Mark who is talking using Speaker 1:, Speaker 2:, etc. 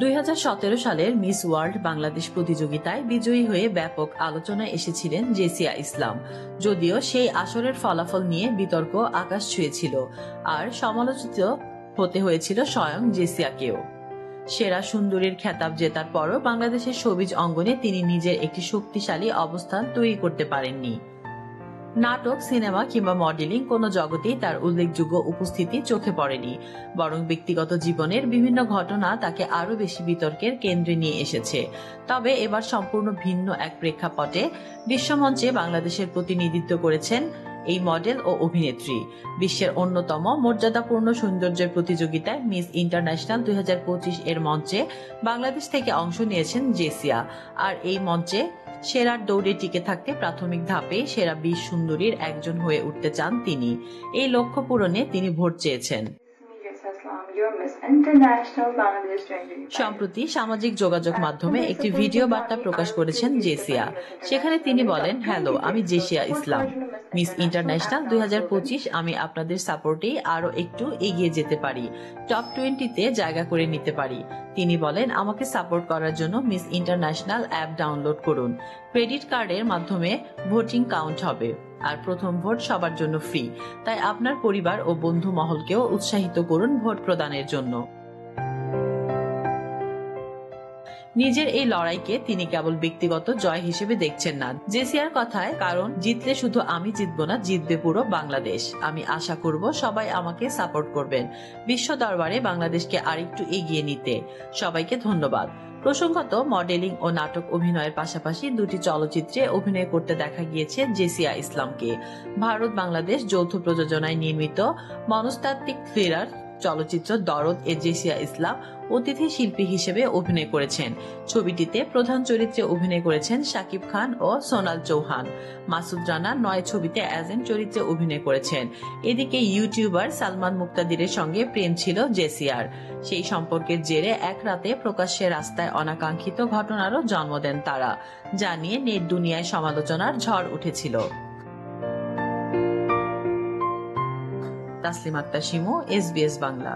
Speaker 1: 2017 সালের miss world Bangladesh প্রতিযোগিতায় বিজয়ী হয়ে ব্যাপক আলোচনায় এসেছিলেন জেসিয়া ইসলাম। যদিও সেই আসরের ফলাফল নিয়ে বিতর্ক আকাশ ছুঁয়েছিল, আর সমালোচিত হতে হয়েছিল স্বয়ং জেসিয়াকেও। সেরা সুন্দরীর খেতাব জেতার পরও বাংলাদেশের শোবিজ অঙ্গনে তিনি নিজের একটি শক্তিশালী অবস্থান তৈরি করতে পারেননি। নাটক, সিনেমা কিংবা মডেলিং কোনো জগতেই তার উল্লেখযোগ্য উপস্থিতি চোখে পড়েনি, বরং ব্যক্তিগত জীবনের বিভিন্ন ঘটনা তাকে আরো বেশি বিতর্কের কেন্দ্রে নিয়ে এসেছে। তবে এবার সম্পূর্ণ ভিন্ন এক প্রেক্ষাপটে বিশ্বমঞ্চে বাংলাদেশের প্রতিনিধিত্ব করেছেন এই মডেল ও অভিনেত্রী। বিশ্বের অন্যতম মর্যাদাপূর্ণ সৌন্দর্যের প্রতিযোগিতায় মিস ইন্টারন্যাশনাল 2025 এর মঞ্চে বাংলাদেশ থেকে অংশ নিয়েছেন জেসিয়া। আর এই মঞ্চে সেরার দৌড়ে টিকে থাকতে প্রাথমিক ধাপে সেরা 20 সুন্দরীর একজন হয়ে উঠতে চান তিনি। এই লক্ষ্য পূরণে তিনি ভোট চেয়েছেন। সম্প্রতি সামাজিক যোগাযোগ মাধ্যমে একটি ভিডিও বার্তা প্রকাশ করেছেন জেসিয়া। সেখানে তিনি বলেন, হ্যালো, আমি জেসিয়া ইসলাম। মিস ইন্টারন্যাশনাল 2025 আমি আপনাদের সাপোর্টেই আরো একটু এগিয়ে যেতে পারি, টপ 20-তে জায়গা করে নিতে পারি। তিনি বলেন, আমাকে সাপোর্ট করার জন্য মিস ইন্টারন্যাশনাল অ্যাপ ডাউনলোড করুন। ক্রেডিট কার্ডের মাধ্যমে ভোটিং কাউন্ট হবে, আর প্রথম ভোট সবার জন্য ফ্রি। তাই আপনার পরিবার ও বন্ধু মহলকেও উৎসাহিত করুন ভোট প্রদানের জন্য। নিজের এই লড়াইকে তিনি কেবল ব্যক্তিগত জয় হিসেবে দেখছেন না। জেসিয়ার কথায়, কারণ জিতলে শুধু আমি জিতবো না, জিতবে পুরো বাংলাদেশ। আমি আশা করব সবাই আমাকে সাপোর্ট করবেন বিশ্ব দরবারে বাংলাদেশকে আরেকটু এগিয়ে নিতে। সবাইকে ধন্যবাদ। প্রসঙ্গত, মডেলিং ও নাটক অভিনয়ের পাশাপাশি দুটি চলচ্চিত্রে অভিনয় করতে দেখা গিয়েছে জেসিয়া ইসলামকে। ভারত বাংলাদেশ যৌথ প্রযোজনায় নির্মিত মনস্তাত্ত্বিক থ্রিলার চলচ্চিত্র দরদ এ জেসিয়া ইসলাম অতিথি শিল্পী হিসেবে অভিনয় করেছেন। ছবিটিতে প্রধান চরিত্রে অভিনয় করেছেন শাকিব খান ও সোনাল চৌহান। মাসুদ রানা 9 ছবিতে এজেন্ট চরিত্রে অভিনয় করেছেন। এদিকে ইউটিউবার সালমান মুক্তাদিরের সঙ্গে প্রেম ছিল জেসিয়ার। সেই সম্পর্কের জেরে এক রাতে প্রকাশ্যে রাস্তায় অনাকাঙ্ক্ষিত ঘটনারও জন্ম দেন তারা, যা নিয়ে নেট দুনিয়ায় সমালোচনার ঝড় উঠেছিল। তাসলিম আক্তার শিমু, SBS বাংলা।